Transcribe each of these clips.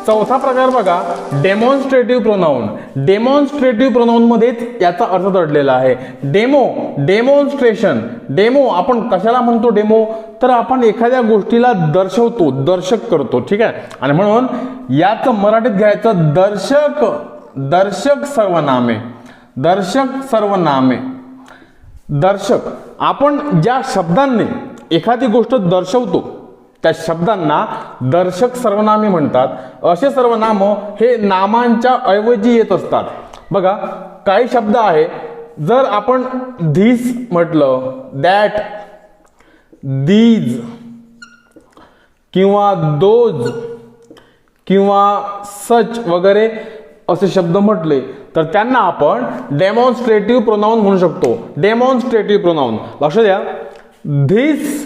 चौथा प्रकार बघा, डेमॉन्स्ट्रेटिव्ह प्रोनाऊन. डेमॉन्स्ट्रेटिव्ह प्रोनाऊन मध्येच याचा अर्थ दडलेला आहे. Demo, demonstration. डेमो आपण कशाला म्हणतो डेमो, तर आपण एखाद्या गोष्टीला दर्शवतो, दर्शक करतो, ठीक आहे. आणि म्हणून याचं मराठीत घ्यायचं दर्शक. दर्शक सर्वनामे. दर्शक सर्वनामे. दर्शक, आपण ज्या शब्दांनी एखादी गोष्ट दर्शवतो त्या शब्दांना दर्शक सर्वनामे म्हणतात. असे सर्वनाम हे नामांच्या ऐवजी येत असतात. बघा काही शब्द आहे, जर आपण धिस म्हटलं, दॅट, दीज किंवा दोज किंवा सच वगैरे असे शब्द म्हटले तर त्यांना आपण डेमॉन्स्ट्रेटिव्ह प्रोनाऊन म्हणू शकतो. Demonstrative pronoun. लक्ष द्या, धिस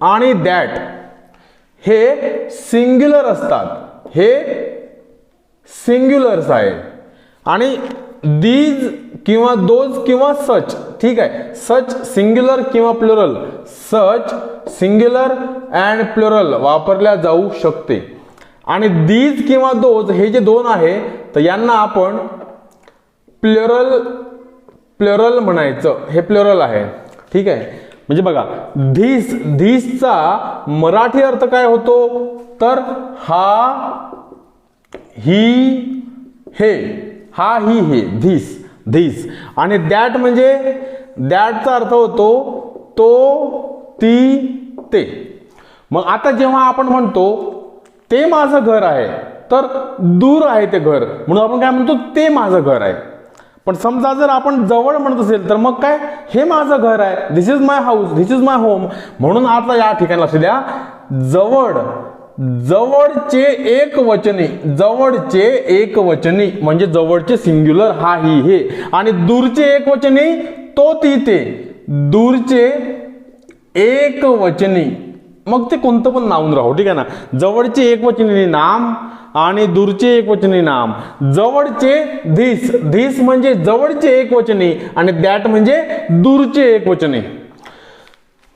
आणि दॅट हे सिंग्युलर असतात. हे सिंग्युलर्स आहे. आणि दीज किंवा दोज किंवा सच, ठीक आहे. सच सिंग्युलर किंवा plural. Such singular and plural वापरल्या जाऊ शकते. आणि दीज किंवा दोज हे जे दोन आहे तर यांना आपण प्लुरल प्लुरल म्हणायचं. हे प्लुरल आहे, ठीक आहे. म्हणजे बघा धिस, धिसचा मराठी अर्थ काय होतो तर हा, ही, हे. हा, ही, हे. This, this. आणि दॅट म्हणजे दॅटचा अर्थ होतो तो, ती, ते. मग आता जेव्हा आपण म्हणतो ते माझं घर आहे तर दूर आहे ते घर, म्हणून आपण काय म्हणतो ते माझं घर आहे. पण समजा जर आपण जवळ म्हणत असेल तर मग काय, हे माझं घर आहे, this is my house, this is my home. म्हणून आता या ठिकाणी लक्ष द्या, जवळ, जवळचे एक वचनी. जवळचे एक वचनी म्हणजे जवळचे सिंग्युलर हा, ही, हे. आणि दूरचे एक वचनी तो, ती, ते. दूरचे एक वचनी मग ते कोणतं पण नाऊन राहू, ठीक आहे ना. जवळचे एकवचनी नाम आणि दूरचे एकवचनी नाम. जवळचे धिस, धिस म्हणजे जवळचे एकवचनी आणि दॅट म्हणजे दूरचे एकवचनी.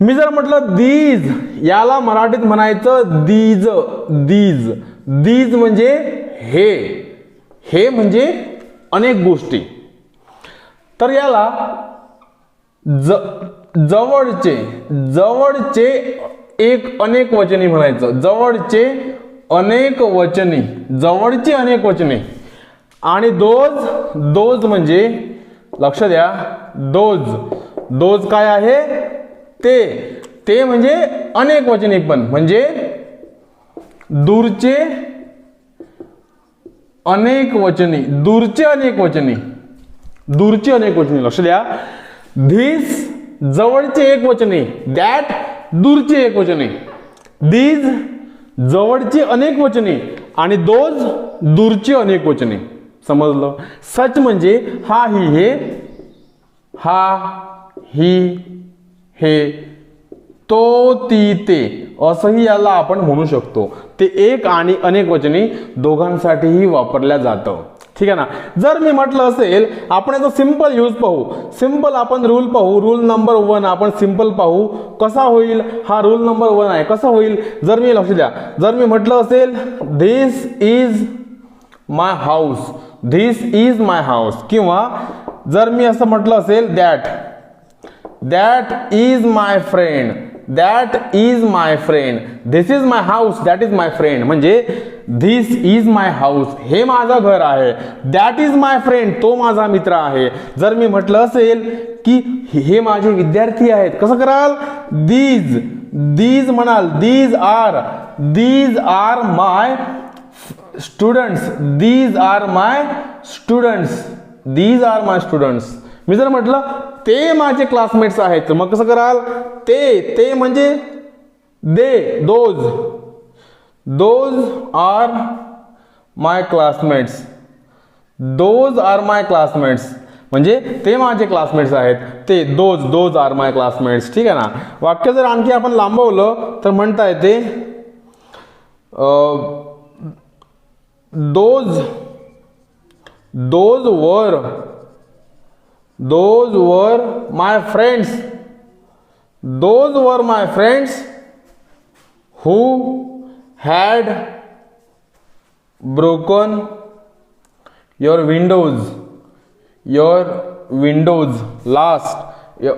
मी जर म्हटलं दीज, याला मराठीत म्हणायचं दीज. दीज, दीज म्हणजे हे. हे म्हणजे अनेक गोष्टी. तर याला जवळचे, जवळचे एक अनेक वचनी म्हणायचं. जवळचे अनेक वचनी, जवळचे अनेक वचनी. आणि दोज, दोज म्हणजे लक्ष द्या, दोज, दोज काय आहे ते. ते म्हणजे अनेक वचनी पण, म्हणजे दूरचे अनेक वचनी. दूरचे अनेक वचनी, दूरचे अनेक वचनी. लक्ष द्या, धिस जवळचे एक वचनी, दॅट दूरचे एक वचनी. दीज जवळची अनेक वचनी आणि दोज दूरची अनेक वचनी. समजलं. सच म्हणजे हा, ही, हे. हा, ही, हे. तो, ती, ते. असंही याला आपण म्हणू शकतो. ते एक आणि अनेक वचनी दोघांसाठीही वापरल्या जातं, ठीक आहे ना. जर मी म्हटलं असेल, आपण याचा सिंपल यूज पाहू. सिंपल आपण रूल पाहू. रूल नंबर 1 आपण सिंपल पाहू कसा होईल. हा रूल नंबर 1 आहे. कसा होईल, जर मी लक्ष द्या, जर मी म्हटलं असेल this is my house, this is my house. किंवा जर मी असं म्हटलं असेल that, that is my friend, that is my friend. This is my house, that is my friend. म्हणजे धिस इज माय हाऊस, हे माझं घर आहे. दॅट इज माय फ्रेंड, तो माझा मित्र आहे. जर मी म्हटलं असेल की हे माझे विद्यार्थी आहेत, कसं कराल, दीज, दीज म्हणाल. These are my students, these are my students, these are my students. मी जर म्हटलं ते माझे क्लासमेट्स आहेत, मग कसं कराल, ते, ते म्हणजे they, those, those are my classmates, those are my classmates. म्हणजे ते माझे क्लासमेट्स आहेत. ते, those, those are my classmates, ठीक आहे ना. वाक्य जर आणखी आपण लांबवलं तर म्हणता येते those, those were my friends, those were my friends who had broken your windows last,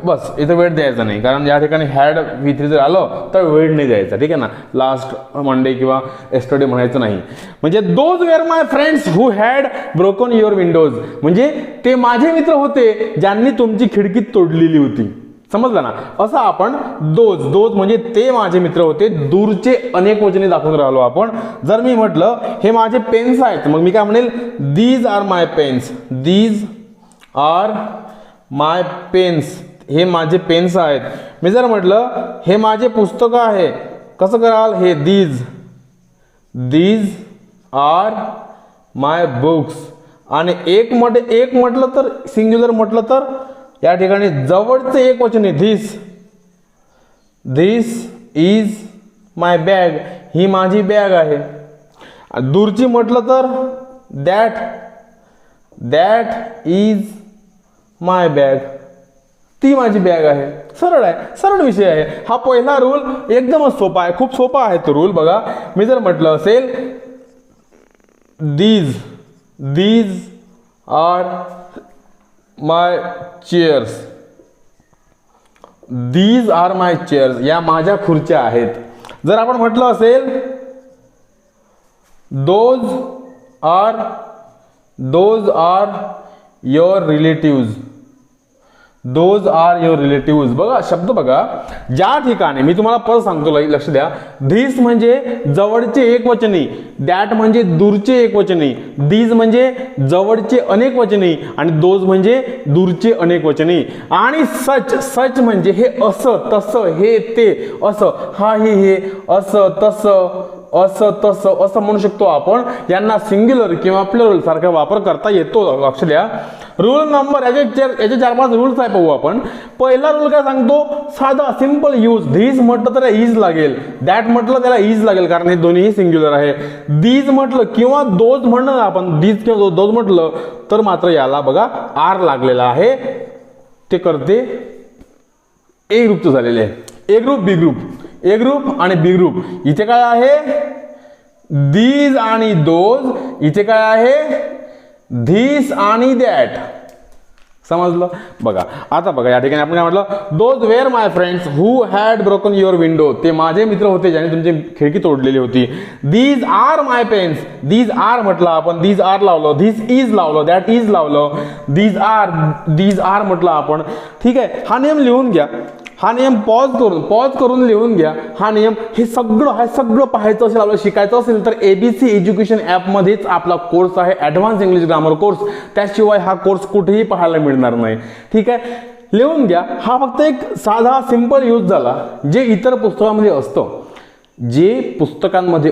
बस इथं वेळ द्यायचा नाही, कारण या ठिकाणी हॅड V3 जर आलं तर वेळ नाही द्यायचा, ठीक आहे ना. लास्ट मंडे किंवा एस्टरडे म्हणायचं नाही. म्हणजे those were my friends who had broken your windows, म्हणजे ते माझे मित्र होते ज्यांनी तुमची खिडकी तोडलेली होती. समजलं ना. असं आपण दोज म्हणजे ते माझे मित्र होते, दूरचे अनेक वचने दाखवून राहिलो आपण. जर मी म्हटलं हे माझे पेन्स आहेत, मग मी काय म्हणेल, these are my pens, these are my pens, हे माझे पेन्स आहेत. मी जर म्हटलं हे माझे पुस्तकं आहे, कसं कराल, हे दीज आर माय बुक्स. आणि एक म्हटलं तर, सिंग्युलर म्हटलं तर या ठिकाणी जवळचं एक वचन आहे, धिस इज माय बॅग, ही माझी बॅग आहे. दूरची म्हटलं तर दॅट इज माय बॅग, ती माझी बॅग आहे. सरळ आहे, सरळ विषय आहे. हा पहिला रूल एकदमच सोपा आहे, खूप सोपा आहे तो रूल. बघा, मी जर म्हटलं असेल these are my chairs, these are my chairs, या माझ्या खुर्च्या आहेत. जर आपण म्हटलं असेल those are your relatives, those are your relatives. बघा शब्द बघा, ज्या ठिकाणी मी तुम्हाला परत सांगतो, लक्ष द्या. धिस म्हणजे जवळचे एकवचनी, दॅट म्हणजे दूरचे एकवचनी, दीज म्हणजे जवळचे अनेक वचनी, आणि दोज म्हणजे दूरचे अनेक वचनी. आणि सच म्हणजे हे असं तसं, हे ते असं, हा हे असं तसं असं म्हणू शकतो आपण. यांना सिंग्युलर किंवा प्लुरल सारखा वापर करता येतो. लक्ष द्या. रूल नंबर, याचे 4-5 रूल्स आहे, पाहू आपण. पहिला रूल काय सांगतो, साधा सिंपल यूज. धीस म्हटलं तर इज लागेल, दॅट म्हटलं त्याला इज लागेल, कारण हे दोन्ही सिंग्युलर आहे. दीज म्हटलं किंवा दोज म्हणलं आपण, दीज किंवा दोज म्हटलं तर मात्र याला बघा आर लागलेला आहे. ते करते ए ग्रुपचं झालेले आहे. ए ग्रुप, बी ग्रुप, ए ग्रुप आणि बी ग्रुप. इथे काय आहे, दीज आणि दोज. इथे काय आहे, धिस आणि दॅट. समजलं. बघा आता बघा, या ठिकाणी आपण काय म्हटलं, those were my friends who had broken your window, ते माझे मित्र होते ज्यांनी तुमची खिडकी तोडलेली होती. These are my pens, these are म्हटलं आपण, दीज आर लावलं, धिस इज लावलं, दॅट इज लावलं, दीज आर म्हटलं आपण. ठीक आहे. हा नियम लिहून घ्या. हा नियम पॉज करून लिहून घ्या. हा नियम हे सगळं पाहायचं असेल, आपल्याला शिकायचं असेल तर ABC एज्युकेशन ॲपमध्येच आपला कोर्स आहे, ॲडव्हान्स इंग्लिश ग्रामर कोर्स. त्याशिवाय हा कोर्स कुठेही पाहायला मिळणार नाही. ठीक आहे. लिहून घ्या. हा फक्त एक साधा सिंपल यूज झाला, जे इतर पुस्तकामध्ये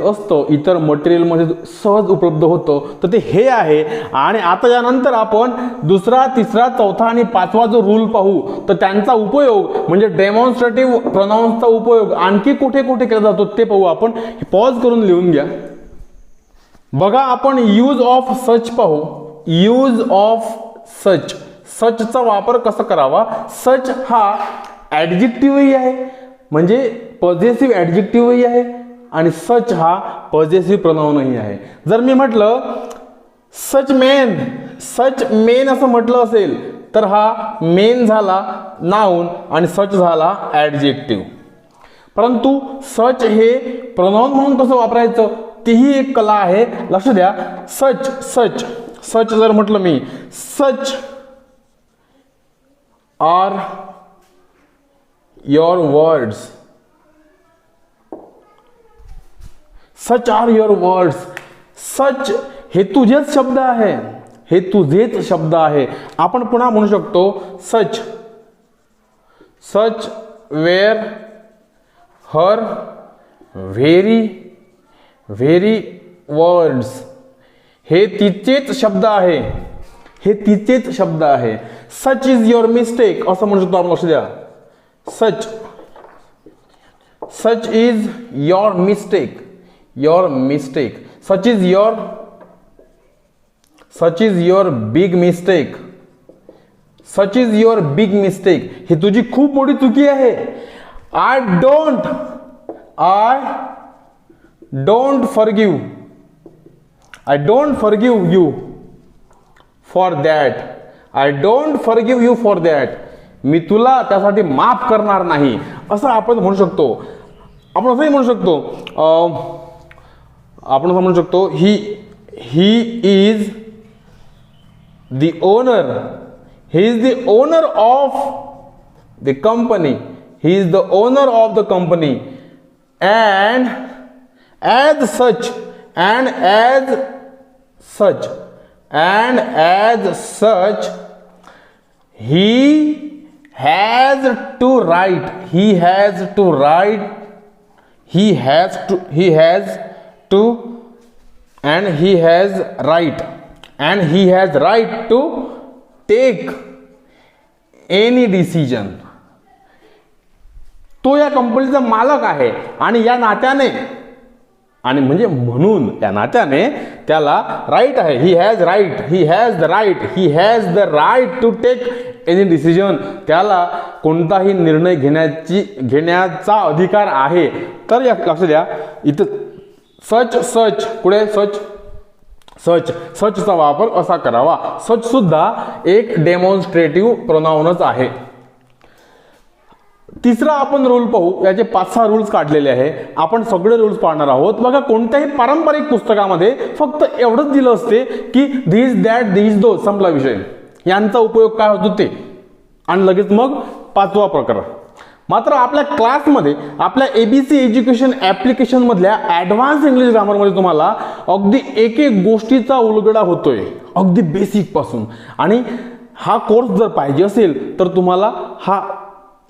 असतं, इतर मटेरियलमध्ये सहज उपलब्ध होतं, तर ते हे आहे. आणि आता यानंतर आपण दुसरा, तिसरा, चौथा आणि 5वा जो रूल पाहू, तर त्यांचा उपयोग म्हणजे डेमॉन्स्ट्रेटिव्ह प्रोनाउन्सचा उपयोग आणखी कुठे कुठे केला जातो ते पाहू आपण. पॉज करून लिहून घ्या. बघा आपण यूज ऑफ सच पाहू. यूज ऑफ सचचा वापर कसा करावा. सच हा ॲडजेक्टिव्हही आहे, म्हणजे पॉझेसिव्ह ॲडजेक्टिव्हही आहे, आणि सच हा पॉझेसिव्ह प्रोनाउनही आहे. जर मी म्हटलं सच मेन असं म्हटलं असेल तर हा मेन झाला नाउन आणि सच झाला ॲडजेक्टिव्ह. परंतु सच हे प्रोनाउन म्हणून कसं वापरायचं तीही एक कला आहे. लक्ष द्या. सच जर म्हटलं मी, such are your words, such are your words. Such हे तुझेच शब्द आहे, हे तुझेच शब्द आहे. आपण पुन्हा म्हणू शकतो सच वेअर हर व्हेरी वर्ड्स. हे तिचेच शब्द आहे, हे तिचेच शब्द आहे. सच इज युअर मिस्टेक असं म्हणू शकतो आपण. लक्ष द्या. such is your mistake. such is your big mistake. ही तुझी खूप मोठी चुकी आहे. I don't forgive. I don't forgive you for that. I don't forgive you for that. मी तुला त्यासाठी माफ करणार नाही, असं आपण म्हणू शकतो. आपण असंही म्हणू शकतो, आपण असं म्हणू शकतो, he is the owner. He is the owner of the company. He is the owner of the company. And as such, he has to write. He has to, and he has right to take any decision. तो या कंपनीचा मालक आहे आणि या नात्याने, आणि म्हणजे म्हणून या नात्याने त्याला राईट आहे. He has the right to take any decision. त्याला कोणताही निर्णय घेण्याचा अधिकार आहे. तर या लक्षात द्या, इथं सच पुढे सचचा वापर असा करावा. सच सुद्धा एक डेमॉन्स्ट्रेटिव्ह प्रोनाउनच आहे. तिसरा आपण रूल पाहू. याचे 5-6 रूल्स काढलेले आहे. आपण सगळे रूल्स पाहणार आहोत. बघा, कोणत्याही पारंपरिक पुस्तकामध्ये फक्त एवढंच दिलं असते की धीस दॅट धीस दो, संपला विषय. यांचा उपयोग काय होतो ते, आणि लगेच मग 5वा प्रकार. मात्र आपल्या क्लासमध्ये, आपल्या ABC एज्युकेशन ऍप्लिकेशन मधल्या ऍडव्हान्स इंग्लिश ग्रामरमध्ये तुम्हाला अगदी एक गोष्टीचा उलगडा होतोय, अगदी बेसिक पासून. आणि हा कोर्स जर पाहिजे असेल तर तुम्हाला हा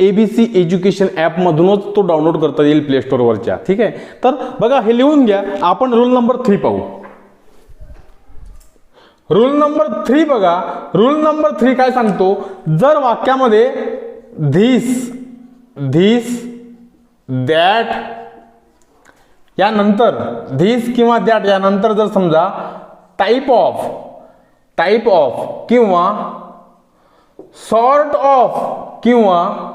ABC एज्युकेशन ॲप मधूनच तो डाउनलोड करता येईल प्ले स्टोअरवरच्या. ठीक आहे. तर बघा, हे लिहून घ्या. आपण रूल नंबर 3 पाहू. रूल नंबर 3 बघा. रूल नंबर 3 काय सांगतो, जर वाक्यामध्ये धीस दॅट यानंतर, धीस किंवा दॅट यानंतर जर समजा टाइप ऑफ किंवा सॉर्ट ऑफ किंवा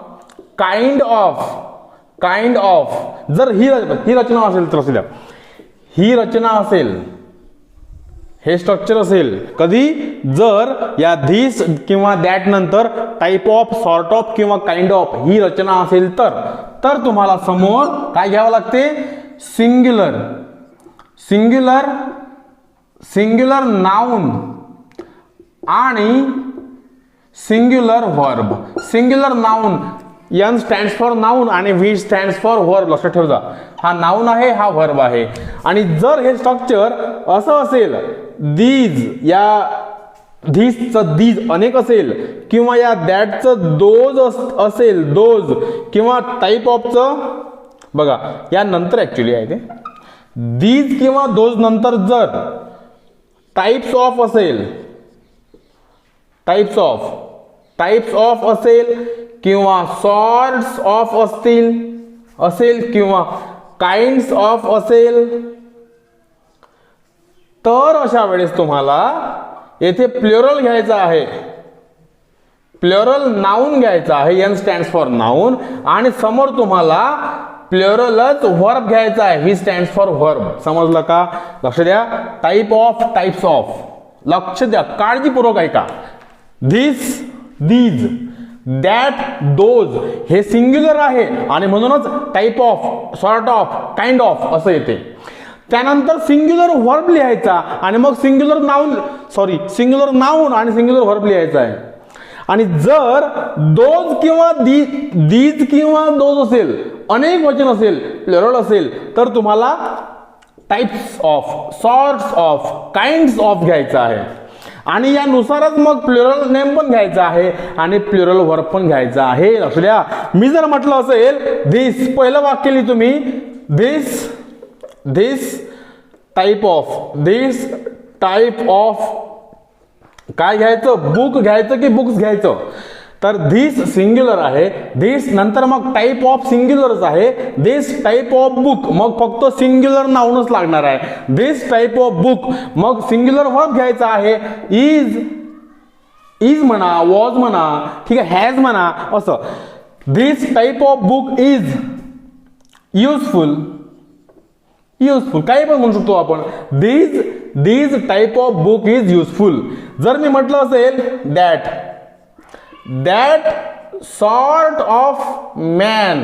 काइंड ऑफ जर ही रचना असेल तर असू, ही रचना असेल, हे स्ट्रक्चर असेल. कधी, जर या धीस किंवा दॅट नंतर टाइप ऑफ, सॉर्ट ऑफ किंवा काइंड ऑफ ही रचना असेल तर तुम्हाला समोर काय घ्यावं लागते, सिंग्युलर नाउन आणि singular verb. Singular noun, N stands for noun आणि V स्टँड्स फॉर व्हर्ब. लक्षात ठेवा, हा नाउन आहे, हा व्हर्ब आहे. आणि जर हे स्ट्रक्चर असं असेल, दीज, या धीसचं दीज अनेक असेल, किंवा या दॅटचं दोज असेल, दोज, किंवा टाइप ऑफचं, बघा या नंतर ऍक्च्युली आहे ते, दीज किंवा दोज नंतर जर टाइप्स ऑफ असेल, टाइप्स ऑफ असेल, किंवा सॉर्ट्स ऑफ असेल किंवा काइंड्स ऑफ असेल, तर अशा वेळेस तुम्हाला येथे प्लुरल घ्यायचा आहे, प्लुरल नाउन घ्यायचा आहे. N stands for noun. आणि समोर तुम्हाला प्लुरलच व्हर्ब घ्यायचा आहे, V स्टँड्स फॉर व्हर्ब. समजलं का? लक्ष द्या. टाइप ऑफ, टाइप्स ऑफ, लक्ष द्या, काळजीपूर्वक ऐका. धीस, दीज, दॅट, दोज हे सिंग्युलर आहे आणि म्हणूनच type of, sort of, kind of असं येते. त्यानंतर सिंग्युलर व्हर्ब लिहायचा आणि मग सिंग्युलर नाउन आणि सिंग्युलर व्हर्ब लिहायचा आहे. आणि जर दोज किंवा दीज किंवा दोज असेल, अनेक वचन असेल, प्लुरल असेल, तर तुम्हाला types of, sorts of, kinds of घ्यायचा आहे. आणि यानुसारच मग प्लुरल नेम पण घ्यायचा आहे आणि प्लुरल वर्ब पण घ्यायचा आहे. लक्ष द्या. मी जर म्हटलं असेल धिस, पहिलं वाक्य लिहितो मी, धिस टाइप ऑफ काय घ्यायचं, बुक घ्यायचं की बुक्स घ्यायचं. तर धिस सिंग्युलर आहे, धिस नंतर मग टाइप ऑफ सिंग्युलरच आहे, धिस टाइप ऑफ बुक, मग फक्त सिंग्युलर नाउनच लागणार आहे. धिस टाइप ऑफ बुक, मग सिंग्युलर वर्ब घ्यायचा आहे, इज म्हणा, वॉज म्हणा, ठीक आहे, हॅज म्हणा असं. This type of book is useful, काही पण म्हणू शकतो आपण. This type of book is useful. जर मी म्हटलं असेल दॅट सॉर्ट ऑफ मॅन,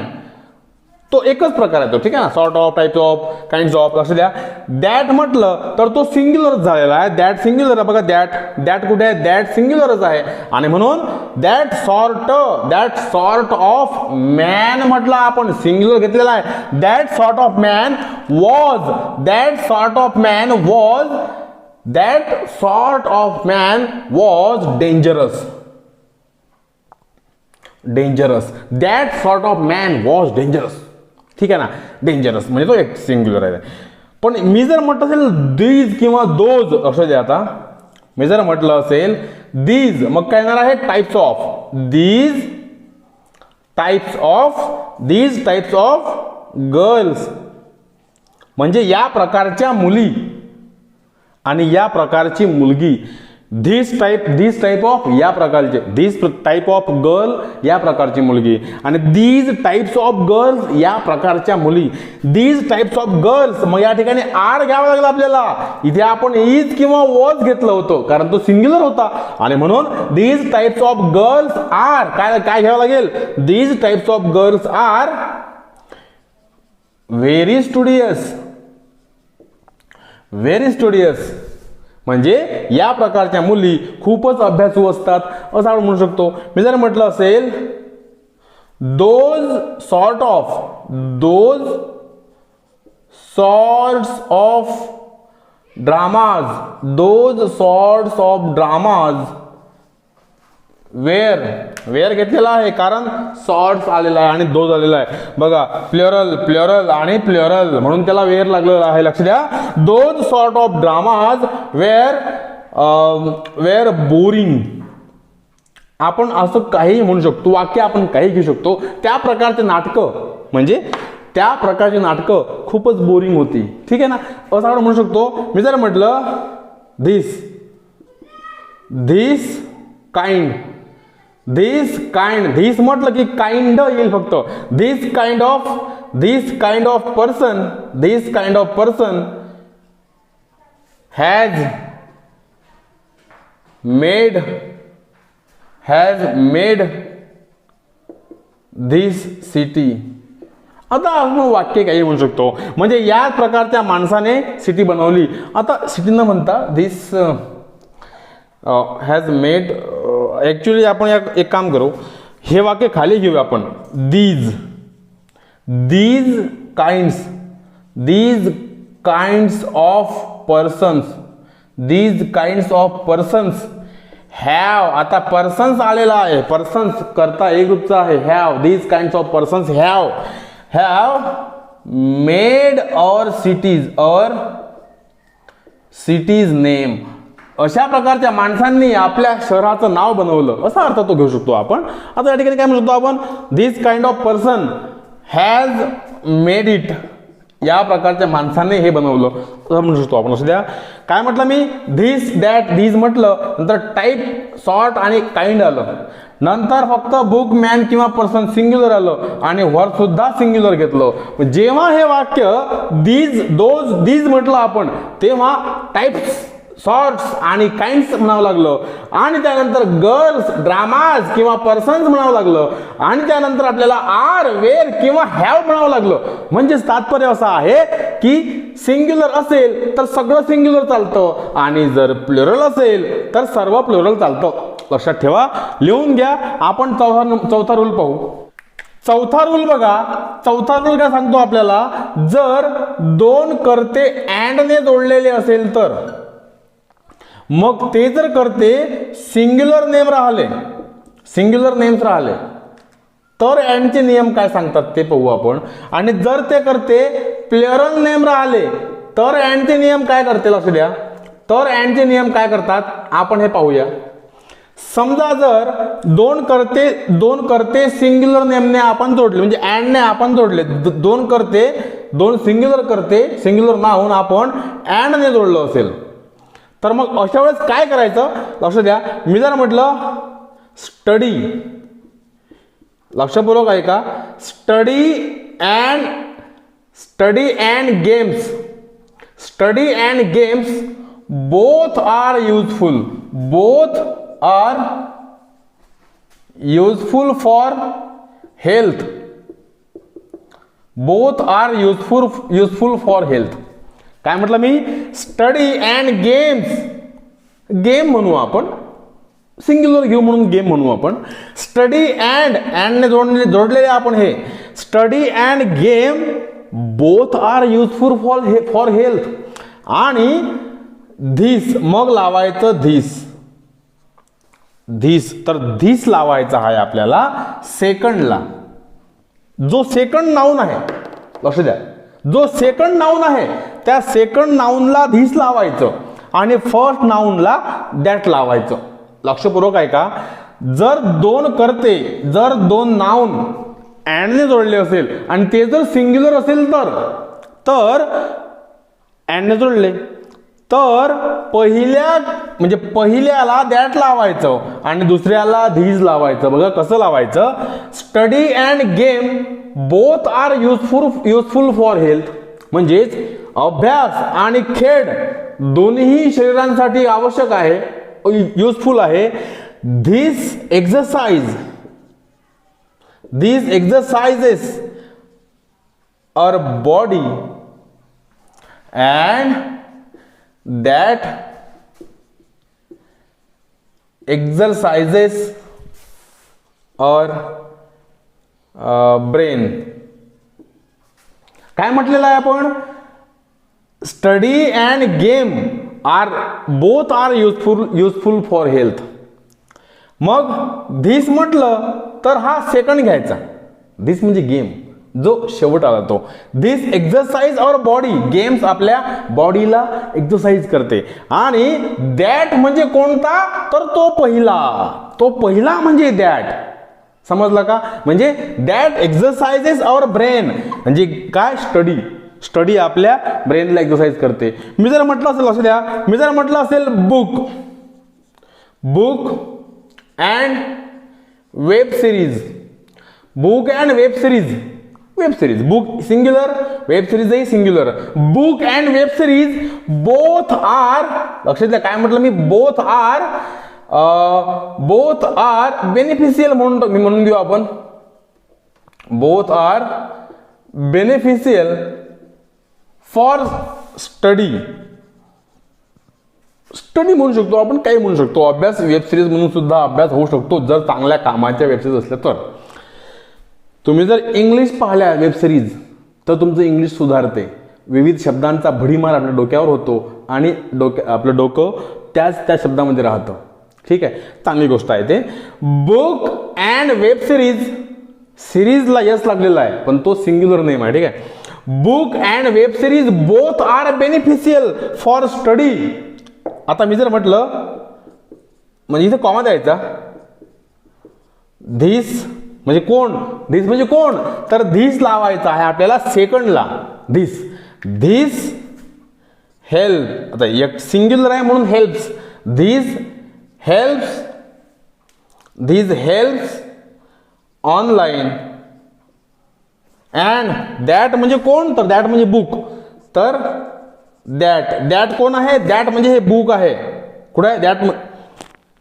तो एकच प्रकार आहे तो, ठीक आहे ना, sort of, type of, kind of. लक्ष द्या, दॅट म्हटलं तर तो सिंग्युलर झालेला आहे. दॅट सिंग्युलर आहे बघा, दॅट कुठे आहे, दॅट सिंग्युलरच आहे. आणि म्हणून दॅट सॉर्ट ऑफ मॅन म्हटलं आपण, सिंग्युलर घेतलेला आहे. That sort of man was dangerous. That sort of man was dangerous. ठीक आहे ना, डेंजरस म्हणजे तो एक सिंग्युलर आहे. पण मी जर म्हटलं असेल दीज किंवा दोज, असं द्या, आता मी जर म्हटलं असेल दीज, मग काय येणार आहे, टाइप्स ऑफ गर्ल्स, म्हणजे या प्रकारच्या मुली आणि या प्रकारची मुलगी. दिस टाइप ऑफ, या प्रकारचे, दिस टाइप ऑफ गर्ल, या प्रकारची मुलगी. आणि दीज टाइप्स ऑफ गर्ल्स, या प्रकारच्या मुली. दीज टाइप्स ऑफ गर्ल्स, मग या ठिकाणी आर घ्यावं लागलं आपल्याला. इथे आपण इज किंवा वॉज घेतलं होतं कारण तो सिंग्युलर होता. आणि म्हणून these types of girls are, काय घ्यावं लागेल, these types of girls are very studious. म्हणजे या प्रकारच्या मुली खूपच अभ्यासू असतात असं आपण म्हणू शकतो. मी जर म्हटलं असेल those sorts of dramas were घेतलेला आहे कारण सॉर्ट्स आलेला आहे आणि दोज आलेला आहे. बघा, प्लुरल आणि प्लुरल म्हणून त्याला वेअर लागलेला आहे. लक्ष द्या, those sort of dramas were boring. आपण असं काही म्हणू शकतो, वाक्य आपण काही घेऊ शकतो. त्या प्रकारचे नाटकं खूपच बोरिंग होती. ठीक आहे ना, असं आपण म्हणू शकतो. मी जर म्हटलं दिस म्हटलं की काइंड येईल फक्त. This kind of person has made this city. आता आपण वाक्य काही म्हणू शकतो, म्हणजे या प्रकारच्या माणसाने सिटी बनवली. आता सिटी न म्हणता दिस हॅज मेड. ॲक्च्युली आपण एक काम करू, हे वाक्य खाली घेऊया आपण. These kinds of persons have. आता पर्सन्स आलेला आहे, पर्सन्स करता एक रूपचा आहे. Have, these kinds of persons have made our cities name. अशा प्रकारच्या माणसांनी आपल्या शहराचं नाव बनवलं, असा अर्थ तो घेऊ शकतो आपण. आता या ठिकाणी काय म्हणू शकतो आपण, this kind of person has made it. या प्रकारच्या माणसाने हे बनवलं असं म्हणू शकतो आपण. असं द्या, काय म्हटलं मी, धिस दॅट. धीज म्हटलं, नंतर टाईप, सॉर्ट आणि काइंड आलं. नंतर फक्त बुक, मॅन किंवा पर्सन सिंग्युलर आलं आणि वर सुद्धा सिंग्युलर घेतलं. जेव्हा हे वाक्य दीज म्हटलं आपण, तेव्हा टाइप्स, सॉर्ट्स आणि काइंड्स म्हणावं लागलं. आणि त्यानंतर गर्ल्स, ड्रामाज किंवा पर्सन्स म्हणावं लागलं. आणि त्यानंतर आपल्याला आर, वेअर किंवा हॅव म्हणावं लागलं. म्हणजे तात्पर्य असं आहे की सिंग्युलर असेल तर सगळं सिंग्युलर चालतं आणि जर प्लुरल असेल तर सर्व प्लुरल चालतं. लक्षात ठेवा, लिहून घ्या. आपण चौथा रूल पाहू. चौथा रूल बघा, चौथा रूल काय सांगतो आपल्याला, जर दोन कर्ते अँडने जोडलेले असेल तर, मग ते जर करते सिंग्युलर नेम्स राहिले तर अँडचे नियम काय सांगतात ते पाहू आपण. आणि जर ते करते प्लुरल नेम राहिले तर अँडचे नियम काय करते, लक्ष द्या. तर अँडचे नियम काय करतात आपण हे पाहूया. समजा जर दोन करते सिंग्युलर नेमने आपण जोडले, म्हणजे अँडने आपण जोडले. दोन सिंग्युलर नाहून आपण अँडने जोडलं असेल तर मग अशा वेळेस काय करायचं, लक्ष द्या. मी जर म्हटलं स्टडी, लक्षपूर्वक आहे का, study and games both are useful, both are useful for health, both are useful for health. काय म्हटलं मी? स्टडी अँड गेम्स, गेम म्हणू आपण, सिंग्युलर घेऊ म्हणून गेम म्हणू आपण. स्टडी अँड ने जोडलेले आपण हे study and game both are useful for health. आणि धिस मग लावायचं धिस, तर धिस लावायचा आहे आपल्याला सेकंडला. जो सेकंड नाऊन आहे, लक्ष द्या, जो सेकंड नाऊन आहे त्या सेकंड नाऊनला धिस लावायचं आणि फर्स्ट नाऊनला दॅट लावायचं. लक्षपूर्वक आहे का? जर दोन नाऊन अँडने जोडले असेल आणि ते जर सिंग्युलर असेल तर अँडने जोडले तर पहिल्याला दॅट लावायचं आणि दुसऱ्याला धीज लावायचं. बघा कसं लावायचं? Study and game both are useful for health, म्हणजेच अभ्यास आणि खेळ दोन्ही शरीरांसाठी आवश्यक आहे, युजफुल आहे. these exercises our body and that exercises our brain. काय म्हटलेलं आहे आपण? Study and game both are useful for health. मग धिस म्हटलं तर हा सेकंड घ्यायचा. धिस म्हणजे गेम, जो शेवट आला तो. This exercise our body, games आपल्या बॉडीला एक्सरसाइज करते. आणि दॅट म्हणजे कोणता? तर तो पहिला म्हणजे दॅट. समजलं का? म्हणजे दॅट एक्सरसाइजेस अवर ब्रेन, म्हणजे काय? स्टडी आपल्या ब्रेनला एक्सरसाइज करते. मी जर म्हटलं असेल, लक्ष द्या, मी जर म्हटलं असेल book and web series, book and web series, book singular, web series ही singular. Book and web series both are, लक्षात द्या काय म्हटलं मी? बोथ आर बेनिफिशियल म्हणून घेऊ आपण. Both are beneficial for study म्हणू शकतो आपण, काही म्हणू शकतो. अभ्यास, वेब सिरीज म्हणून सुद्धा अभ्यास होऊ शकतो जर चांगल्या कामाच्या वेब सिरीज असल्या तर. तुम्ही जर इंग्लिश पाहिल्या वेब सिरीज तर तुमचं इंग्लिश सुधारते. विविध शब्दांचा भडीमार आपल्या डोक्यावर होतो आणि आपलं डोकं त्या शब्दामध्ये राहतं. ठीक आहे, चांगली गोष्ट आहे ते. बुक अँड वेब सिरीजला यस लागलेला आहे पण तो सिंग्युलर नेम आहे. ठीक आहे. Book and web series both are beneficial for study. आता मी जर म्हटलं, म्हणजे इथे कॉमा द्यायचा, धिस म्हणजे कोण? धिस म्हणजे कोण? तर धिस लावायचा आहे आपल्याला सेकंडला. धिस हेल्प, आता एक सिंग्युलर आहे म्हणून helps. This helps online. And that म्हणजे कोण? तर दॅट म्हणजे बुक. तर दॅट कोण आहे? दॅट म्हणजे हे बुक आहे. कुठे आहे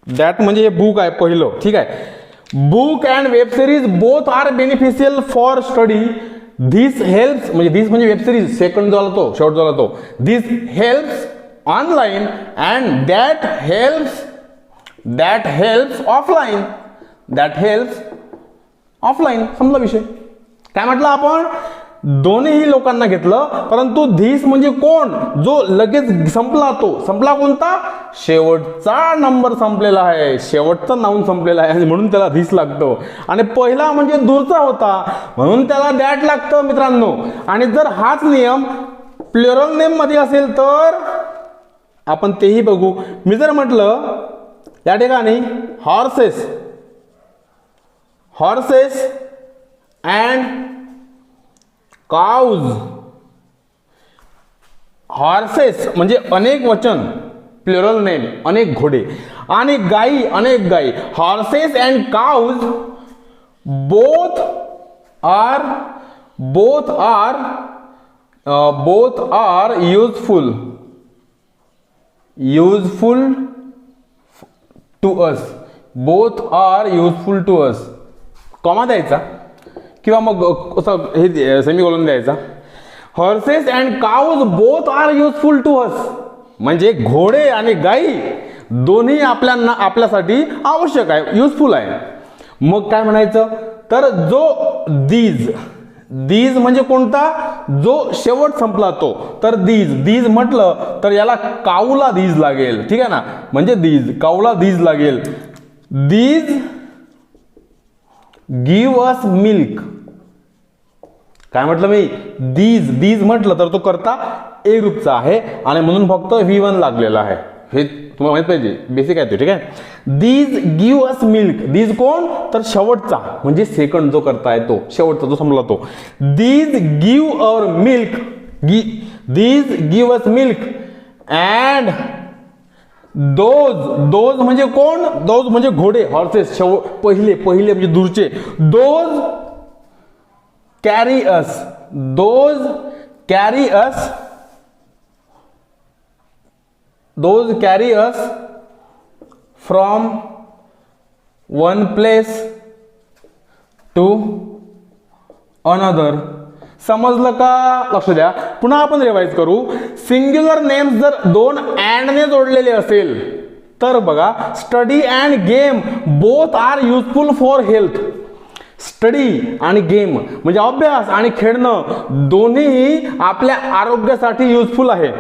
दॅट म्हणजे हे बुक आहे पहिलं. ठीक आहे. Book and web series both are beneficial for study. This helps म्हणजे धिस म्हणजे वेब सिरीज, सेकंड झाला तो, शेवट झाला तो. This helps online and that helps offline. समजला विषय? काय म्हटलं आपण? दोन्ही लोकांना घेतलं, परंतु धिस म्हणजे कोण? जो लगेच संपला तो. संपला कोणता? शेवटचा नंबर संपलेला आहे, शेवटचा नाऊन संपलेला आहे म्हणून त्याला धिस लागतो. आणि पहिला म्हणजे दूरचा होता म्हणून त्याला दॅट लागतं मित्रांनो. आणि जर हाच नियम प्लुरल नेम मध्ये असेल तर आपण तेही बघू. मी जर म्हटलं या ठिकाणी हॉर्सेस अँड काउज. हॉर्सेस म्हणजे अनेक वचन, प्लुरल नेम, अनेक घोडे. आणि गाई, अनेक गाई. Horses and cows both are useful to us, both are useful to us, comma द्यायचा किंवा मग असं हे सेमीकोलन द्यायचा. Horses and cows both are useful to us, म्हणजे घोडे आणि गाई दोन्ही आपल्यासाठी आवश्यक आहे, युजफुल आहे. मग काय म्हणायचं, तर जो दीज म्हणजे कोणता, जो शेवट संपला तो, तर दीज म्हटलं तर याला काऊला दीज लागेल, ठीक आहे ना, म्हणजे काऊला दीज लागेल. दीज गिव्ह अस मिल्क, काय म्हटलं मी, दीज म्हटलं तर तो करता ए ग्रुपचा आहे आणि म्हणून फक्त V1 लागलेला आहे, हे तुम्हाला माहित पाहिजे, बेसिक आहे ते, ठीक आहे. These give us milk, these कोण, तर शेवटचा म्हणजे सेकंड जो करताय तो, शेवटचा जो संपला तो. These give our milk, these give us milk and those म्हणजे कोण, दोज म्हणजे घोडे, हॉर्सेस, पहिले म्हणजे दूरचे. Those carry us from one place to another. समजलं का, लक्ष द्या. पुन्हा आपण रिवाइज करू. सिंग्युलर नेम्स जर दोन अँड ने जोडलेले असेल तर बघा, study and game both are useful for health. Study आणि गेम म्हणजे अभ्यास आणि खेळणं दोन्ही आपल्या आरोग्यासाठी युजफुल आहे.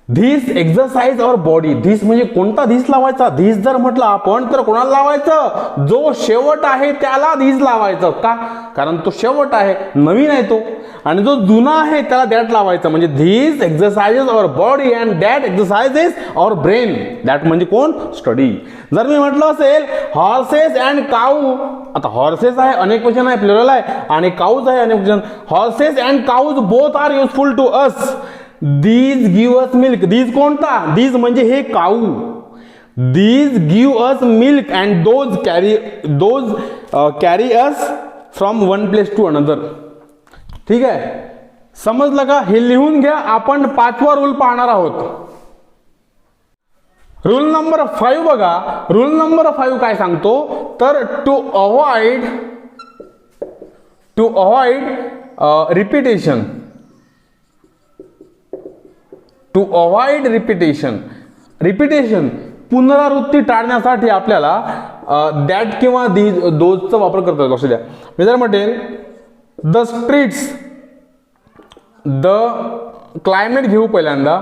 This exercise our body, this म्हणजे कोणता धिस लावायचा, धिस जर म्हटलं आपण तर कोणाला लावायचं, जो शेवट आहे त्याला धिस लावायचं. का, कारण तो शेवट आहे, नवीन आहे तो, आणि जो जुना आहे त्याला दॅट लावायचं. म्हणजे this exercises our body and that exercises our brain. That म्हणजे कोण, स्टडी. जर मी म्हटलं असेल हॉर्सेस अँड काऊ, आता हॉर्सेस आहे अनेक वचन आहे, प्लुरल आहे, आणि काऊज आहे अनेक वचन. Horses and cows both are useful to us. These give us milk, these कोणता, दीज म्हणजे हे cow. These give us milk and those carry us from one place to another. ठीक आहे, समजलं का, हे लिहून घ्या. आपण 5वा रूल पाहणार आहोत. रूल नंबर 5 बघा. रूल नंबर 5 काय सांगतो, तर to avoid repetition, to avoid repetition पुनरावृत्ती टाळण्यासाठी आपल्याला दॅट किंवा दोजचा वापर करतात. लक्ष द्या. मी जर म्हणेल द स्ट्रीट्स, द क्लायमेट घेऊ पहिल्यांदा.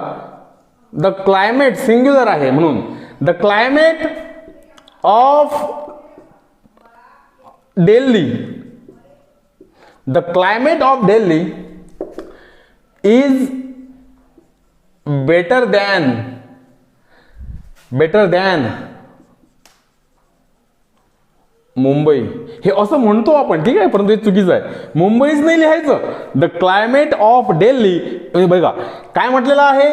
द क्लायमेट सिंग्युलर आहे म्हणून the climate of Delhi, the climate of Delhi is better than Mumbai. हे असं म्हणतो आपण, ठीक आहे, परंतु हे चुकीचं आहे. मुंबईच नाही लिहायचं. द क्लायमेट ऑफ दिल्ली, बघा काय म्हटलेलं आहे,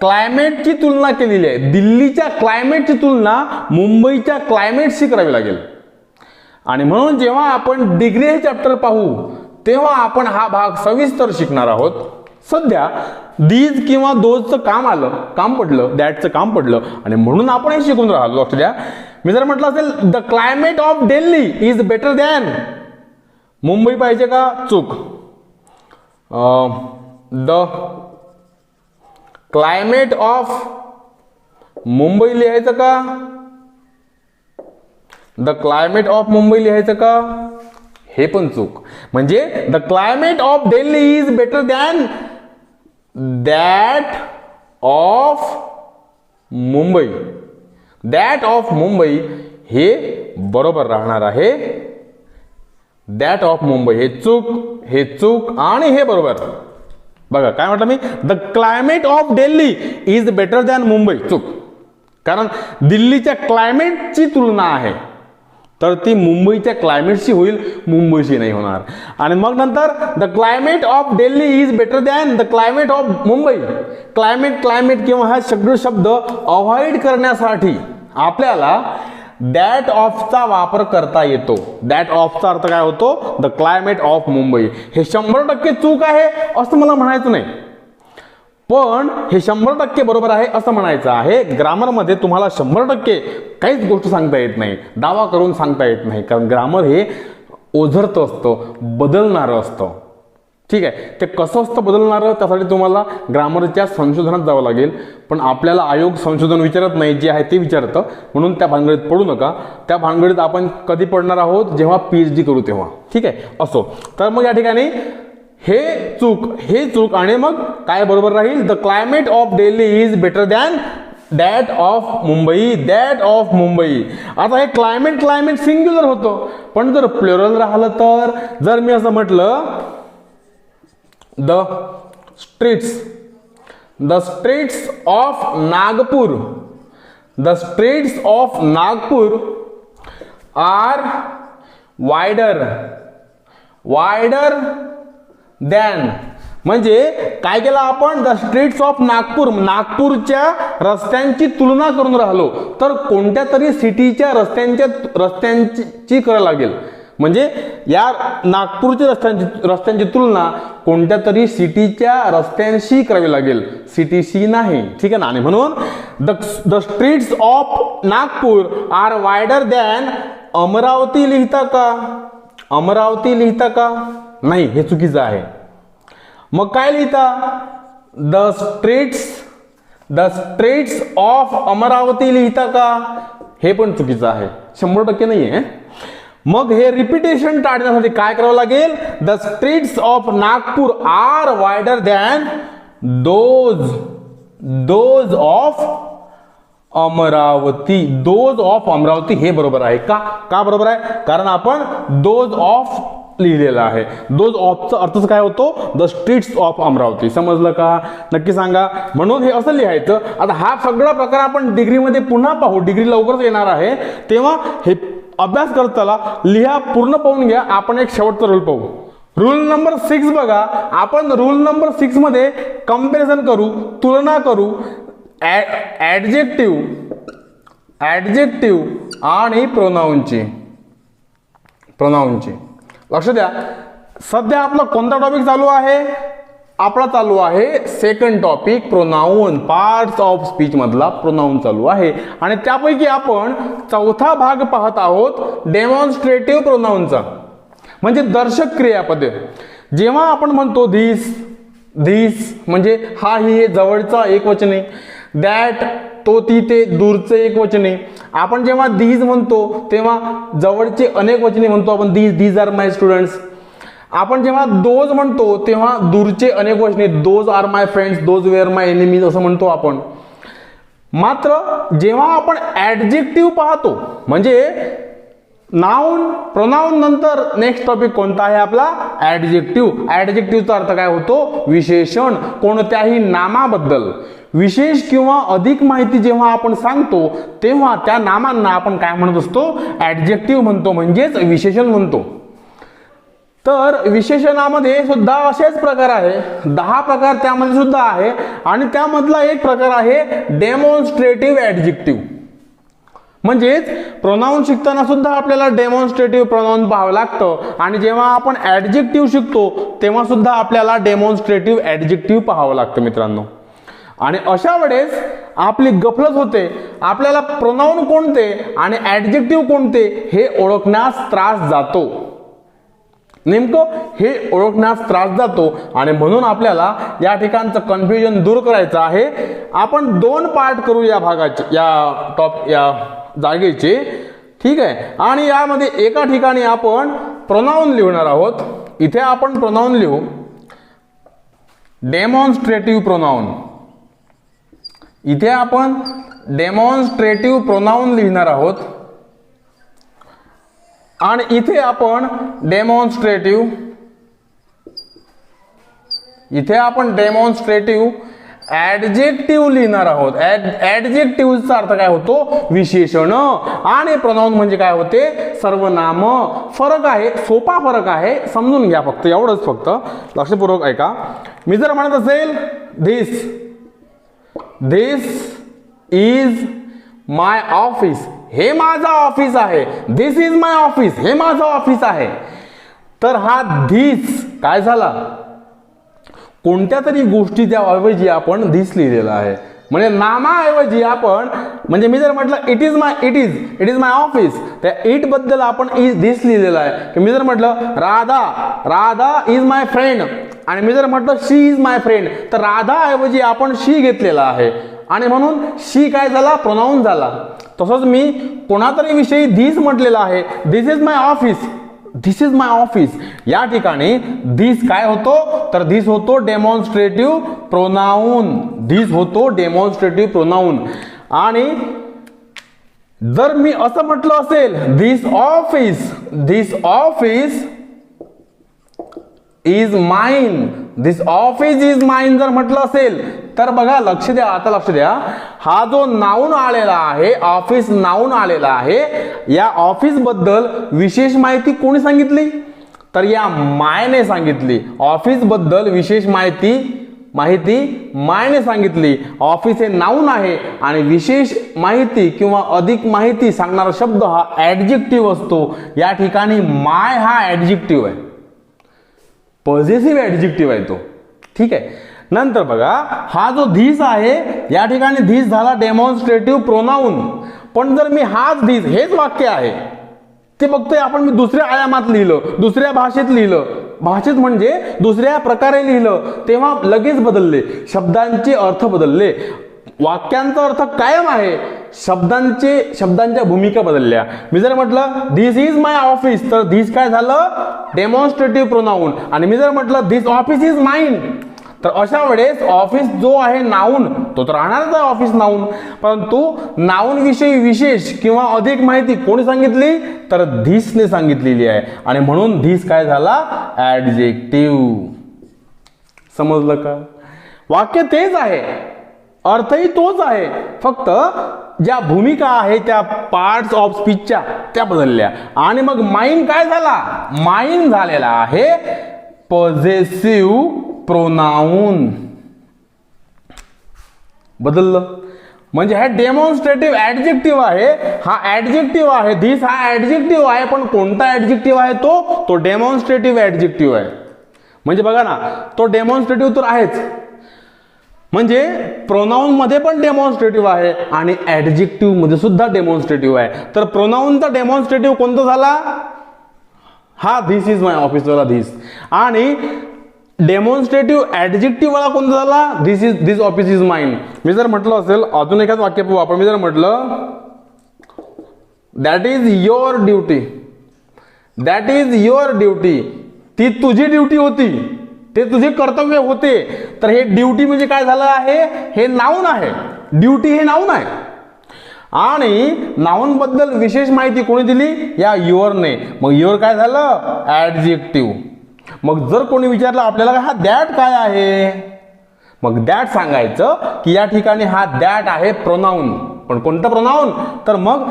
क्लायमेटची तुलना केलेली आहे. दिल्लीच्या क्लायमेटची तुलना मुंबईच्या क्लायमेटशी करावी लागेल. आणि म्हणून जेव्हा आपण डिग्री हे चॅप्टर पाहू तेव्हा आपण हा भाग सविस्तर शिकणार आहोत. सध्या दीज किंवा दोजचं काम पडलं, दॅटचं काम पडलं, आणि म्हणून आपण हे शिकून राहिलो. लक्ष द्या. मी जर म्हटलं असेल the climate of Delhi is better than Mumbai, पाहिजे का, चूक. द क्लायमेट ऑफ मुंबई लिहायचं का, द क्लायमेट ऑफ मुंबई लिहायचं का, हे पण चूक. म्हणजे the climate of Delhi is better than that of Mumbai. That of Mumbai हे बरोबर राहणार आहे. दॅट ऑफ मुंबई हे चूक आणि हे बरोबर. बघा काय म्हटलं मी, the climate of Delhi is better than Mumbai, चूक. कारण दिल्लीच्या क्लायमेटची तुलना आहे तर ती मुंबईच्या क्लायमेटशी होईल, मुंबईशी नाही होणार. आणि मग नंतर the climate of Delhi is better than the climate of Mumbai. Climate किंवा हा सगळे शब्द अवॉइड करण्यासाठी आपल्याला दॅट ऑफचा वापर करता येतो. दॅट ऑफचा अर्थ काय होतो, द क्लायमेट ऑफ मुंबई. हे 100% चूक आहे असं मला म्हणायचं नाही, पण हे 100% बरोबर आहे असं म्हणायचं आहे. ग्रामरमध्ये तुम्हाला 100% काहीच गोष्ट सांगता येत नाही, दावा करून सांगता येत नाही, कारण ग्रामर हे ओझरतं असतं, बदलणारं असतं. ठीक आहे, ते कसं असतं बदलणारं, त्यासाठी तुम्हाला ग्रामरच्या संशोधनात जावं लागेल. पण आपल्याला आयोग संशोधन विचारत नाही, जे आहे ते विचारतं, म्हणून त्या भानगडीत पडू नका. त्या भानगडीत आपण कधी पडणार आहोत, जेव्हा PhD करू तेव्हा. ठीक आहे, असो. तर मग या ठिकाणी हे चूक आणि मग काय बरोबर राहील, the climate of Delhi is better than that of Mumbai, that of Mumbai. आता हे क्लायमेट सिंग्युलर होतं, पण जर प्लुरल राहिलं तर, जर मी असं म्हटलं the streets of Nagpur, the streets of Nagpur are wider than, म्हणजे काय केलं आपण, द स्ट्रीट्स ऑफ नागपूर, नागपूरच्या रस्त्यांची तुलना करून राहिलो, तर कोणत्या तरी सिटीच्या रस्त्यांची करायला लागेल. म्हणजे या नागपूरच्या रस्त्यांची तुलना कोणत्या तरी सिटीच्या रस्त्यांशी करावी लागेल, सिटीशी नाही. ठीक आहे ना. आणि म्हणून the streets of Nagpur are wider than Amravati लिहिता का, नाही, हे चुकीचं आहे. मग काय लिहिता, द स्ट्रीट्स ऑफ अमरावती लिहिता का, हे पण चुकीचं आहे, 100% नाही आहे. मग हे रिपिटेशन टाळण्यासाठी काय करावं लागेल, the streets of Nagpur are wider than those of Amravati. Those of Amravati हे बरोबर आहे का बरोबर आहे, कारण आपण दोज ऑफ लिहिलेला आहे. दोज ऑफचा अर्थच काय होतो, द स्ट्रीट्स ऑफ अमरावती. समजलं का, नक्की सांगा. म्हणून हे असं लिहायचं. आता हा सगळा प्रकार आपण डिग्रीमध्ये पुन्हा पाहू, डिग्री लवकरच येणार आहे, तेव्हा हे अभ्यास करताना लिहा, पूर्ण पाहून घ्या. आपण एक शेवटचा रूल पाहू, रूल नंबर 6 बघा. आपण रूल नंबर 6 मध्ये कंपॅरिझन करू, तुलना करू ऍडजेक्टिव्ह आणि प्रोनाउनची. लक्ष द्या, सध्या आपला कोणता टॉपिक चालू आहे, आपला चालू आहे second topic, pronoun, parts of speech मधला प्रोनाउन चालू आहे. आणि त्यापैकी आपण चौथा भाग पाहत आहोत, डेमॉन्स्ट्रेटिव्ह प्रोनाउनचा, म्हणजे दर्शक क्रियापदे. जेव्हा आपण म्हणतो धिस म्हणजे हा ही जवळचा एकवचने, दॅट तो ती ते दूरचे एकवचने. आपण जेव्हा दीज म्हणतो तेव्हा जवळचे अनेक वचने म्हणतो आपण, दीज आर माय स्टुडंट्स. आपण जेव्हा दोज म्हणतो तेव्हा दूरचे अनेक वचने, those are my friends, those were my enemies असं म्हणतो आपण. मात्र जेव्हा आपण ऍडजेक्टिव्ह पाहतो, म्हणजे नाउन प्रोनाउन नंतर नेक्स्ट टॉपिक कोणता आहे आपला, ऍडजेक्टिव्ह. ऍडजेक्टिव्हचा अर्थ काय होतो, विशेषण. कोणत्याही नामाबद्दल विशेष किंवा अधिक माहिती जेव्हा आपण सांगतो तेव्हा त्या नामांना आपण काय म्हणत असतो, ऍडजेक्टिव्ह म्हणतो, म्हणजेच विशेषण म्हणतो. तर विशेषणामध्ये सुद्धा असेच प्रकार आहे, 10 प्रकार त्यामध्ये सुद्धा आहे. आणि त्यामधला एक प्रकार आहे डेमॉन्स्ट्रेटिव्ह ऍडजेक्टिव्ह. म्हणजेच प्रोनाउन शिकताना सुद्धा आपल्याला डेमॉन्स्ट्रेटिव्ह प्रोनाउन पाहावं लागतं, आणि जेव्हा आपण ऍडजेक्टिव्ह शिकतो तेव्हा सुद्धा आपल्याला डेमॉन्स्ट्रेटिव्ह ऍडजेक्टिव्ह पाहावं लागतं मित्रांनो. आणि अशा वेळेस आपली गफलत होते, आपल्याला प्रोनाउन कोणते आणि ऍडजेक्टिव्ह कोणते हे ओळखण्यास त्रास जातो. नेमकं हे ओळखण्यास त्रास जातो, आणि म्हणून आपल्याला या ठिकाणचं कन्फ्युजन दूर करायचं आहे. आपण 2 पार्ट करू या भागाचे, या जागेचे. ठीक आहे. आणि यामध्ये एका ठिकाणी आपण प्रोनाउन लिहिणार आहोत. इथे आपण प्रोनाउन लिहू डेमॉन्स्ट्रेटिव्ह प्रोनाउन. इथे आपण डेमॉन्स्ट्रेटिव्ह प्रोनाउन लिहिणार आहोत, आणि इथे आपण डेमॉन्स्ट्रेटिव्ह ऍडजेक्टिव्ह लिहिणार आहोत. ऍडजेक्टिव्हचा अर्थ काय होतो, विशेषण. आणि प्रोनाउन म्हणजे काय होते, सर्वनाम. फरक आहे, सोपा फरक आहे, समजून घ्या फक्त, एवढंच. फक्त लक्षपूर्वक ऐका. मी जर म्हणत असेल धिस इज माय ऑफिस, हे माझं ऑफिस आहे. दिस इज माय ऑफिस, हे माझं ऑफिस आहे. तर हा धिस काय झाला, कोणत्या तरी गोष्टीच्या ऐवजी आपण धिस लिहिलेला आहे. म्हणजे नामाऐवजी आपण, म्हणजे मी जर म्हटलं इट इज माय ऑफिस, त्या इट बद्दल आपण इज धिस लिहिलेला आहे. की मी जर म्हटलं राधा इज माय फ्रेंड, आणि मी जर म्हटलं शी इज माय फ्रेंड, तर राधा ऐवजी आपण शी घेतलेला आहे, आणि म्हणून शी काय झाला, प्रोनाऊन झाला. तसंच मी कोणातरी विषयी धिस म्हटलेला आहे, दिस इज माय ऑफिस. या ठिकाणी धिस काय होतो, तर धिस होतो डेमॉन्स्ट्रेटिव्ह प्रोनाऊन. आणि जर मी असं म्हटलं असेल दिस ऑफिस इज माइन, जर म्हटलं असेल तर बघा, लक्ष द्या, हा जो नाऊन आलेला आहे, ऑफिस नाऊन आलेला आहे, या ऑफिस बद्दल विशेष माहिती कोणी सांगितली, तर या मायने सांगितली. ऑफिस बद्दल विशेष माहिती मायने सांगितली. ऑफिस हे नाऊन आहे आणि विशेष माहिती किंवा अधिक माहिती सांगणारा शब्द हा ऍडजेक्टिव्ह असतो. या ठिकाणी माय हा ऍडजेक्टिव्ह आहे, पॉझिटिव्ह ऍडजेक्टिव्ह आहे तो. ठीक आहे. नंतर बघा, हा जो धिस आहे, या ठिकाणी धिस झाला डेमॉन्स्ट्रेटिव्ह प्रोनाऊन. पण जर मी हाच धिस, हेच वाक्य आहे, ते बघतोय आपण, मी दुसऱ्या आयामात लिहिलं, दुसऱ्या भाषेत लिहिलं, भाषेत म्हणजे दुसऱ्या प्रकारे लिहिलं, तेव्हा लगेच बदलले, शब्दांचे अर्थ बदलले. वाक्यांचा अर्थ कायम आहे, शब्दांच्या भूमिका बदलल्या. मी जर म्हटलं धिस इज माय ऑफिस, तर धिस काय झालं, डेमॉन्स्ट्रेटिव्ह प्रोनाऊन. आणि मी जर म्हटलं धिस ऑफिस इज माइन, तर अशा वेळेस ऑफिस जो आहे नाऊन, तो तर राहणारच आहे ऑफिस नाऊन, परंतु नाऊन विषयी विशेष किंवा अधिक माहिती कोणी सांगितली, तर धिसने सांगितलेली आहे. आणि म्हणून धिस काय झाला, ऍडजेक्टिव्ह. समजलं का? वाक्य तेच आहे, अर्थही तोच आहे, फक्त ज्या भूमिका आहे त्या पार्ट्स ऑफ स्पीचच्या त्या बदलल्या. आणि मग माइन काय झाला, माइन झालेला आहे पॉझेसिव्ह प्रोनाऊन, बदललं. म्हणजे हा डेमॉन्स्ट्रेटिव्ह ऍडजेक्टिव्ह आहे, हा ऍडजेक्टिव्ह आहे, धिस हा ऍडजेक्टिव्ह आहे, पण कोणता ऍडजेक्टिव्ह आहे तो डेमॉन्स्ट्रेटिव्ह ऍडजेक्टिव्ह आहे. म्हणजे बघा ना, तो डेमॉन्स्ट्रेटिव्ह तर आहेच, म्हणजे प्रोनाऊन मध्ये पण डेमॉन्स्ट्रेटिव्ह आहे आणि ऍडजेक्टिव्ह मध्ये सुद्धा डेमॉन्स्ट्रेटिव्ह आहे. तर प्रोनाऊनचा डेमॉन्स्ट्रेटिव्ह कोणता झाला, हा धिस इज माय ऑफिस वाला धिस. आणि डेमॉन्स्ट्रेटिव्ह ऍडजेक्टिव्ह वाला कोणता झाला, दिस ऑफिस इज माइन. मी जर म्हटलं असेल, अजून एखाद वाक्य पाहू आपण. मी जर म्हटलं दॅट इज युअर ड्युटी, ती तुझी ड्युटी होती, ते तुझे कर्तव्य होते. तर हे ड्युटी म्हणजे काय झालं आहे, हे नाऊन आहे, ड्युटी हे नाऊन आहे. आणि नाऊन बद्दल विशेष माहिती कोणी दिली, या युअरने. मग युअर काय झालं, ऍडजेक्टिव्ह. मग जर कोणी विचारलं आपल्याला हा दॅट काय आहे, मग दॅट सांगायचं की या ठिकाणी हा दॅट आहे प्रोनाऊन. पण कोणतं प्रोनाऊन, तर मग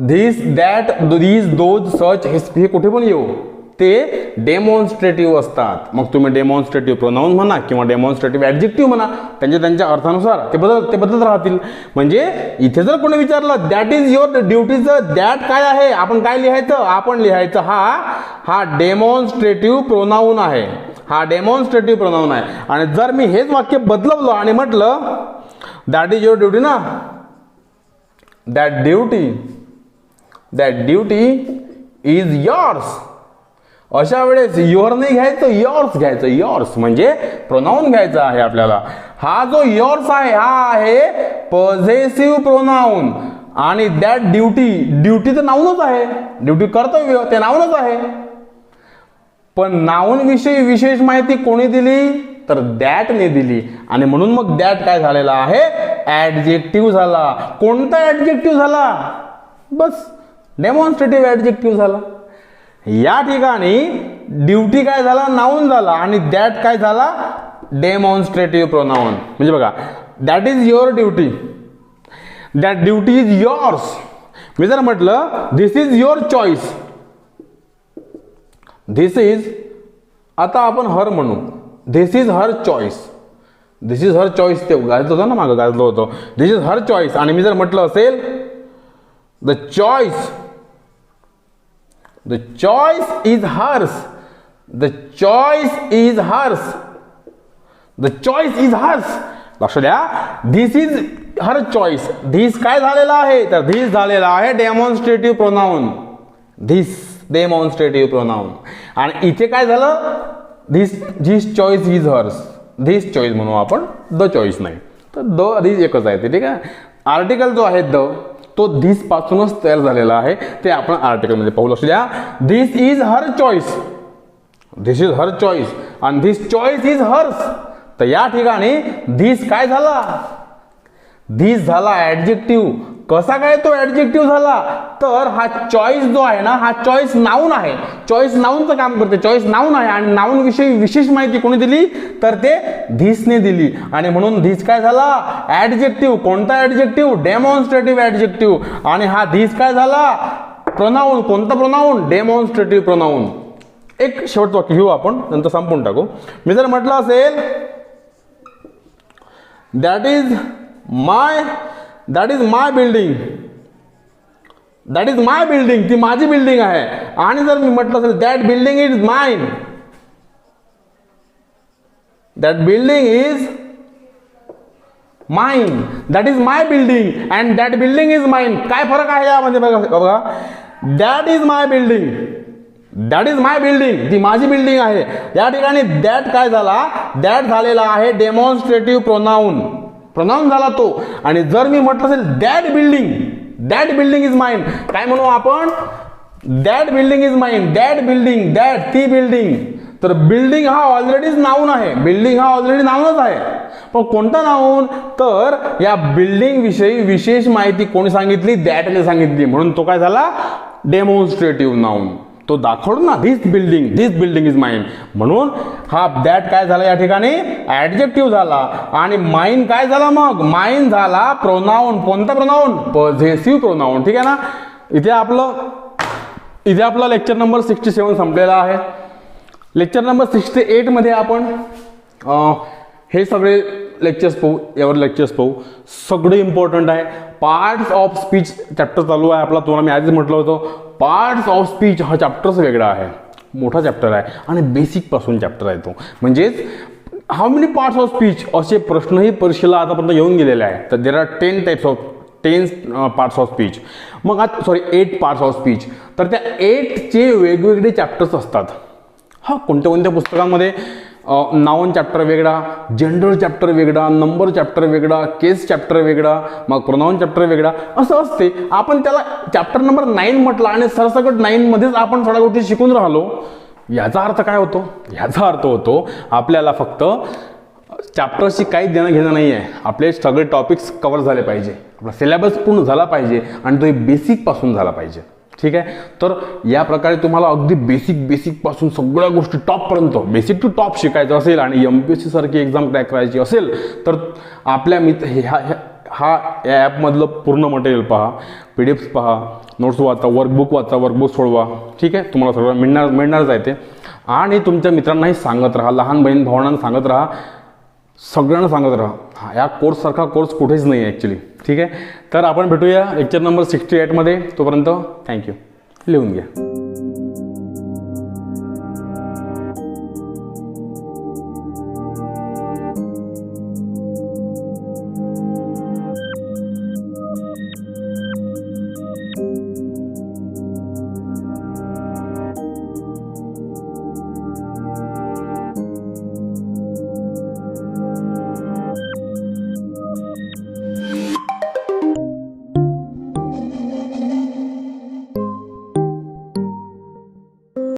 धिस, दॅट, दीज, दोज, सच हे कुठे पण येऊ, ते डेमॉन्स्ट्रेटिव्ह असतात. मग तुम्ही डेमॉन्स्ट्रेटिव्ह प्रोनाऊन म्हणा किंवा डेमॉन्स्ट्रेटिव्ह ऍडजेक्टिव्ह म्हणा, त्यांच्या अर्थानुसार ते बदलत राहतील. म्हणजे इथे जर कोणी विचारलं दॅट इज युअर ड्युटीचं दॅट काय आहे, आपण काय लिहायचं, आपण लिहायचं हा डेमॉन्स्ट्रेटिव्ह प्रोनाऊन आहे, हा डेमॉन्स्ट्रेटिव्ह प्रोनाऊन आहे. आणि जर मी हेच वाक्य बदलवलं आणि म्हटलं दॅट इज युअर ड्युटी ना, दॅट ड्युटी इज युअर्स, अशा वेळेस युअर नाही घ्यायचं, योर्स घ्यायचं. योर्स म्हणजे प्रोनाऊन घ्यायचं आहे आपल्याला. हा जो योर्स आहे हा आहे पॉझेसिव्ह प्रोनाऊन. आणि दॅट ड्युटी तर नाऊनच आहे, ड्युटी कर्तव्य ते नाऊनच आहे. पण नाऊन विषयी विशेष माहिती कोणी दिली, तर दॅटने दिली. आणि म्हणून मग दॅट काय झालेला आहे, ऍडजेक्टिव्ह झाला. कोणता ऍडजेक्टिव्ह झाला, बस डेमॉन्स्ट्रेटिव्ह ऍडजेक्टिव्ह झाला. या ठिकाणी ड्युटी काय झाला, नाऊन झाला, आणि दॅट काय झाला, डेमॉन्स्ट्रेटिव्ह प्रोनाऊन. म्हणजे बघा, that is your duty, that duty is yours. मी जर म्हटलं this is your choice, this is, आता आपण हर म्हणू, this is her choice, this is her choice, ते गाजलं होतं ना, मागं गाजलं होतं, धिस इज हर चॉईस. आणि मी जर म्हटलं असेल the choice is hers, the choice is hers, the choice is hers. लक्ष द्या, this is her choice. This काय झालेलं आहे, तर धिस झालेला आहे demonstrative pronoun. This demonstrative pronoun. आणि इथे काय झालं, this choice is hers. This choice म्हणू आपण, द चॉईस नाही. तर द धिस एकच आहे ते, ठीक आहे. आर्टिकल जो आहे द, तो धिस पासूनच तयार झालेला आहे, ते आपण आर्टिकल मध्ये पाहू. लक्ष द्या, this is her choice. This is her choice आणि धिस चॉईस इज हर्स. तर या ठिकाणी धिस काय झाला, धिस झाला ऍडजेक्टिव्ह. कसा काय तो ऍडजेक्टिव्ह झाला, तर हा चॉईस जो आहे ना, हा चॉईस नाऊन आहे. चॉईस नाऊनचं काम करते. चॉईस नाऊन आहे आणि नाऊन विषयी विशेष माहिती कोणी दिली, तर ते धिसने दिली. आणि म्हणून धिस काय झाला, ऍडजेक्टिव्ह. कोणता ऍडजेक्टिव्ह, डेमॉन्स्ट्रेटिव्ह ऍडजेक्टिव्ह. आणि हा धिस काय झाला, प्रोनाऊन. कोणता प्रोनाऊन, डेमॉन्स्ट्रेटिव्ह प्रोनाऊन. एक शेवटचं वाक्य घेऊ आपण, नंतर संपून टाकू. मी जर म्हटलं असेल that is my building, that is my building, ती माझी बिल्डिंग आहे. आणि जर मी म्हटलं असेल that building is mine, that building is mine, that is my building and that building is mine. काय फरक आहे यामध्ये बघा. That is my building, that is my building, ती माझी बिल्डिंग आहे. या ठिकाणी दॅट काय झाला, दॅट झालेला आहे डेमॉन्स्ट्रेटिव्ह प्रोनाऊन. प्रोनाऊन झाला तो. आणि जर मी म्हटलं असेल दॅट बिल्डिंग इज माइन, काय म्हणू आपण, that building is mine, that building, that ती बिल्डिंग. तर बिल्डिंग हा ऑलरेडीच नाऊन आहे. बिल्डिंग हा ऑलरेडी नाऊनच आहे. पण कोणता नाऊन, तर या बिल्डिंग विषयी विशेष माहिती कोणी सांगितली, दॅटने सांगितली. म्हणून तो काय झाला, डेमॉन्स्ट्रेटिव्ह नाऊन. तो दाखवतो ना, धिस बिल्डिंग इज माइन. म्हणून हा दॅट काय झाला या ठिकाणी, ऍडजेक्टिव्ह झाला. आणि माइन काय झाला, मग माइन झाला प्रोनाऊन. कोणता प्रोनाऊन, पॉझेसिव्ह प्रोनाऊन. ठीक आहे ना. इथे आपला लेक्चर नंबर 67 संपलेला आहे. लेक्चर नंबर 68 मध्ये आपण हे सगळे लेक्चर्स पाहू, यावर लेक्चर्स पाहू. सगळे इम्पॉर्टंट आहे. पार्ट्स ऑफ स्पीच चॅप्टर चालू आहे आपला. तुम्हाला मी आधीच म्हटलं होतं, पार्ट्स ऑफ स्पीच हा चॅप्टरच वेगळा आहे, मोठा चॅप्टर आहे आणि बेसिक पासून चॅप्टर आहे तो. म्हणजेच how many parts of speech असे प्रश्नही परीक्षेला आतापर्यंत येऊन गेलेले आहे. तर there are 10 parts of speech. मग आज 8 पार्ट्स ऑफ स्पीच. तर त्या 8चे वेगवेगळे चॅप्टर्स असतात. हा कोणत्या पुस्तकांमध्ये नाउन चॅप्टर वेगळा, जनरल चॅप्टर वेगळा, नंबर चॅप्टर वेगळा, केस चॅप्टर वेगळा, मग प्रोनाउन चॅप्टर वेगळा, असं असते. आपण त्याला चॅप्टर नंबर 9 म्हटलं आणि सरसकट 9 मध्येच आपण सगळ्या गोष्टी शिकून राहिलो. याचा अर्थ काय होतो, याचा अर्थ होतो आपल्याला फक्त चॅप्टरशी काही देणं घेणं नाही आहे. आपले सगळे टॉपिक्स कव्हर झाले पाहिजे, आपला सिलेबस पूर्ण झाला पाहिजे आणि तो बेसिक पासून झाला पाहिजे. ठीक आहे. तर या प्रकारे तुम्हाला अगदी बेसिक पासून सगळ्या गोष्टी टॉपपर्यंत, बेसिक टू टॉप शिकायचं असेल आणि MPSC सारखी एक्झाम क्रॅक करायची असेल तर आपल्या या ॲपमधलं पूर्ण मटेरियल पहा, PDFs पहा, नोट्स वाचा, वर्कबुक सोडवा. ठीक आहे. तुम्हाला सगळं मिळणारच आहे ते. आणि तुमच्या मित्रांनाही सांगत राहा, लहान बहीण भावनांना सांगत राहा, सगळ्यांना सांगत राहा. या कोर्ससारखा कोर्स कुठेच नाही आहे ॲक्च्युली. ठीक आहे. तर आपण भेटूया लेक्चर नंबर 68 मध्ये. तोपर्यंत थँक्यू. लिहून घ्या.